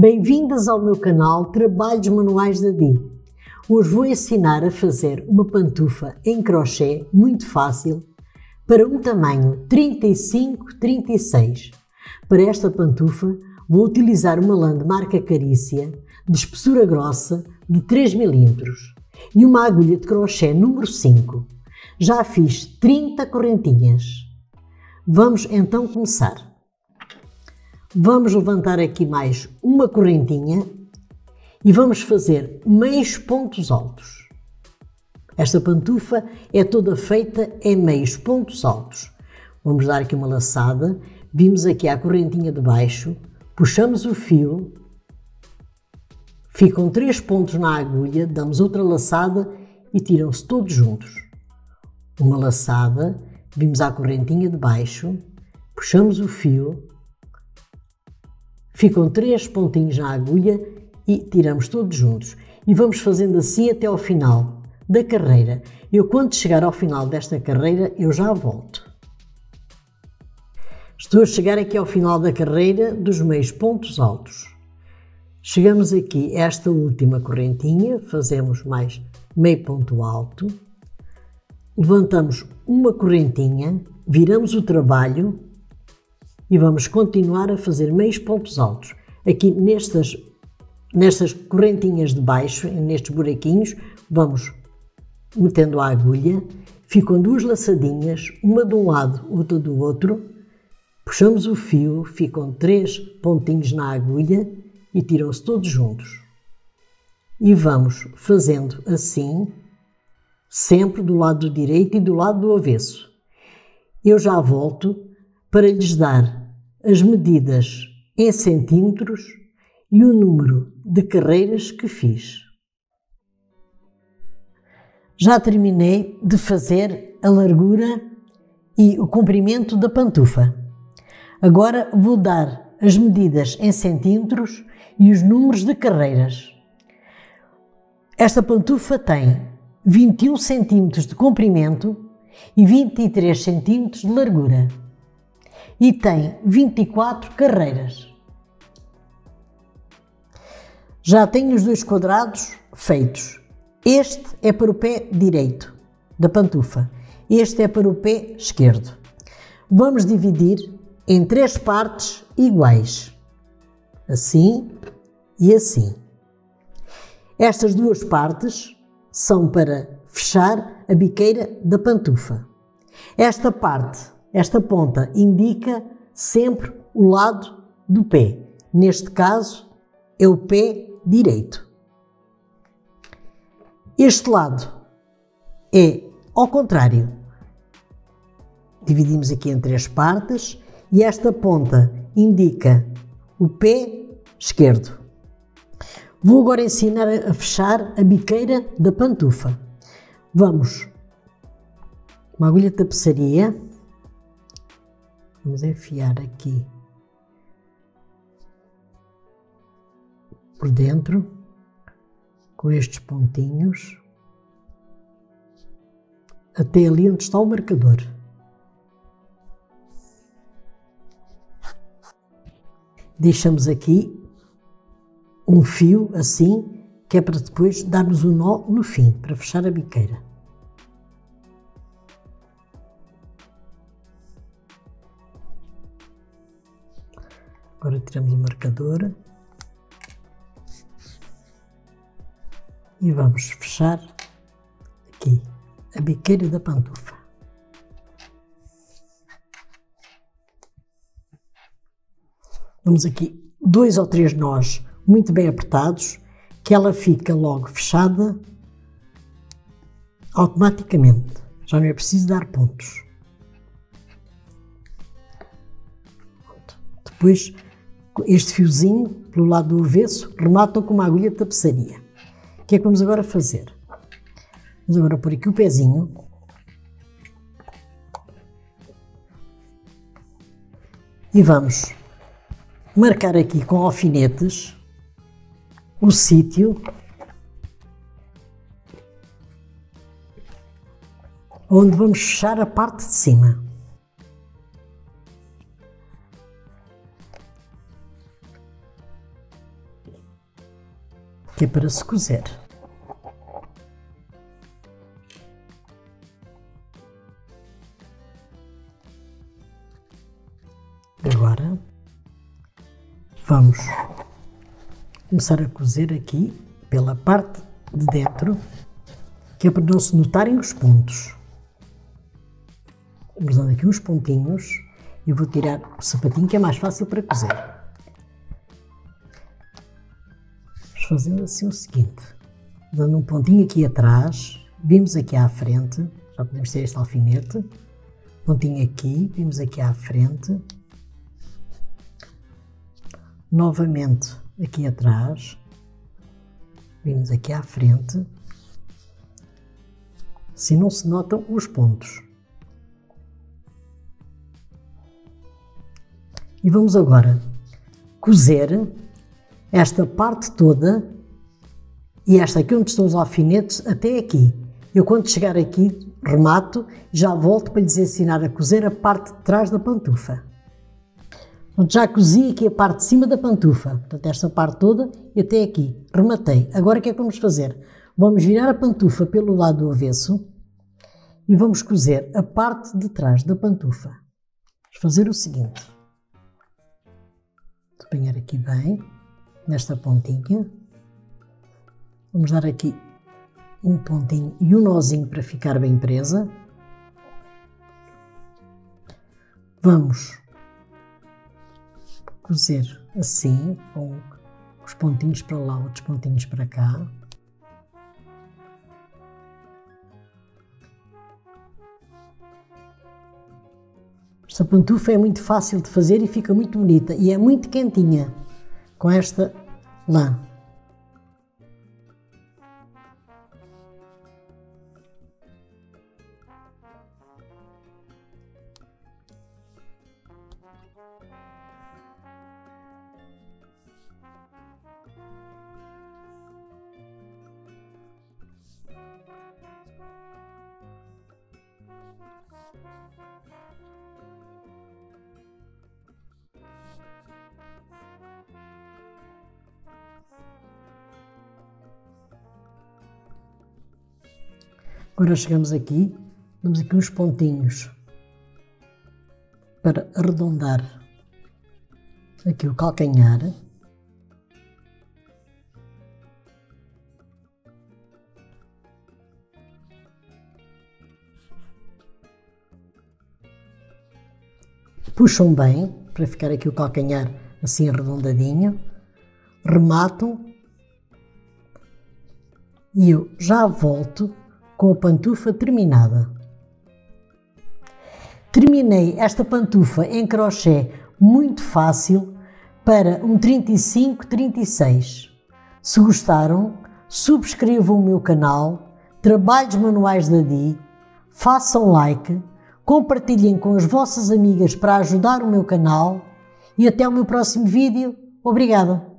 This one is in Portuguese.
Bem-vindas ao meu canal Trabalhos Manuais da Di. Hoje vou ensinar a fazer uma pantufa em crochê muito fácil para um tamanho 35-36. Para esta pantufa vou utilizar uma lã de marca Carícia de espessura grossa de 3 mm e uma agulha de crochê número 5. Já fiz 30 correntinhas. Vamos então começar. Vamos levantar aqui mais uma correntinha e vamos fazer meios pontos altos. Esta pantufa é toda feita em meios pontos altos. Vamos dar aqui uma laçada, vimos aqui a correntinha de baixo, puxamos o fio, ficam 3 pontos na agulha, damos outra laçada e tiram-se todos juntos. Uma laçada, vimos a correntinha de baixo, puxamos o fio, ficam 3 pontinhos na agulha e tiramos todos juntos. E vamos fazendo assim até ao final da carreira. Eu, quando chegar ao final desta carreira, eu já volto. Estou a chegar aqui ao final da carreira dos meios pontos altos. Chegamos aqui a esta última correntinha, fazemos mais meio ponto alto. Levantamos uma correntinha, viramos o trabalho e vamos continuar a fazer meios pontos altos. Aqui nestas correntinhas de baixo, nestes buraquinhos, vamos metendo a agulha, ficam 2 laçadinhas, uma de um lado, outra do outro, puxamos o fio, ficam 3 pontinhos na agulha e tiram-se todos juntos. E vamos fazendo assim, sempre do lado direito e do lado do avesso. Eu já volto para lhes dar as medidas em centímetros e o número de carreiras que fiz. Já terminei de fazer a largura e o comprimento da pantufa. Agora vou dar as medidas em centímetros e os números de carreiras. Esta pantufa tem 21 centímetros de comprimento e 23 centímetros de largura. E tem 24 carreiras. Já tenho os 2 quadrados feitos. Este é para o pé direito da pantufa. Este é para o pé esquerdo. Vamos dividir em 3 partes iguais. Assim e assim. Estas 2 partes são para fechar a biqueira da pantufa. Esta ponta indica sempre o lado do pé. Neste caso, é o pé direito. Este lado é ao contrário. Dividimos aqui em 3 partes e esta ponta indica o pé esquerdo. Vou agora ensinar a fechar a biqueira da pantufa. Vamos, uma agulha de tapeçaria. Vamos enfiar aqui por dentro, com estes pontinhos, até ali onde está o marcador. Deixamos aqui um fio assim, que é para depois darmos o nó no fim, para fechar a biqueira. Agora tiramos o marcador e vamos fechar aqui a biqueira da pantufa. Vamos aqui 2 ou 3 nós muito bem apertados, que ela fica logo fechada automaticamente. Já não é preciso dar pontos. Depois, este fiozinho, pelo lado do avesso, rematam com uma agulha de tapeçaria. O que é que vamos agora fazer? Vamos agora pôr aqui o pezinho. E vamos marcar aqui com alfinetes o sítio onde vamos fechar a parte de cima. que é para se cozer. Agora vamos começar a cozer aqui pela parte de dentro, que é para não se notarem os pontos. Vamos dando aqui uns pontinhos e vou tirar o sapatinho, que é mais fácil para cozer. Vamos fazendo assim o seguinte, dando um pontinho aqui atrás, vimos aqui à frente, já podemos ter este alfinete, pontinho aqui, vimos aqui à frente, novamente aqui atrás, vimos aqui à frente, assim não se notam os pontos. E vamos agora cozer esta parte toda e esta aqui onde estão os alfinetes até aqui. Eu quando chegar aqui remato, já volto para lhes ensinar a cozer a parte de trás da pantufa. Já cozi aqui a parte de cima da pantufa, portanto esta parte toda e até aqui, rematei. Agora o que é que vamos fazer? Vamos virar a pantufa pelo lado do avesso e vamos cozer a parte de trás da pantufa. Vamos fazer o seguinte, vou apanhar aqui bem, nesta pontinha, vamos dar aqui um pontinho e um nozinho para ficar bem presa. Vamos cozer assim, com os pontinhos para lá, outros pontinhos para cá. Esta pantufa é muito fácil de fazer e fica muito bonita e é muito quentinha com esta lã. Agora chegamos aqui, damos aqui uns pontinhos para arredondar aqui o calcanhar. Puxam bem, para ficar aqui o calcanhar assim arredondadinho, rematam e eu já volto com a pantufa terminada. Terminei esta pantufa em crochê muito fácil para um 35-36. Se gostaram, subscrevam o meu canal, Trabalhos Manuais da Di, façam like, compartilhem com as vossas amigas para ajudar o meu canal e até o meu próximo vídeo. Obrigada!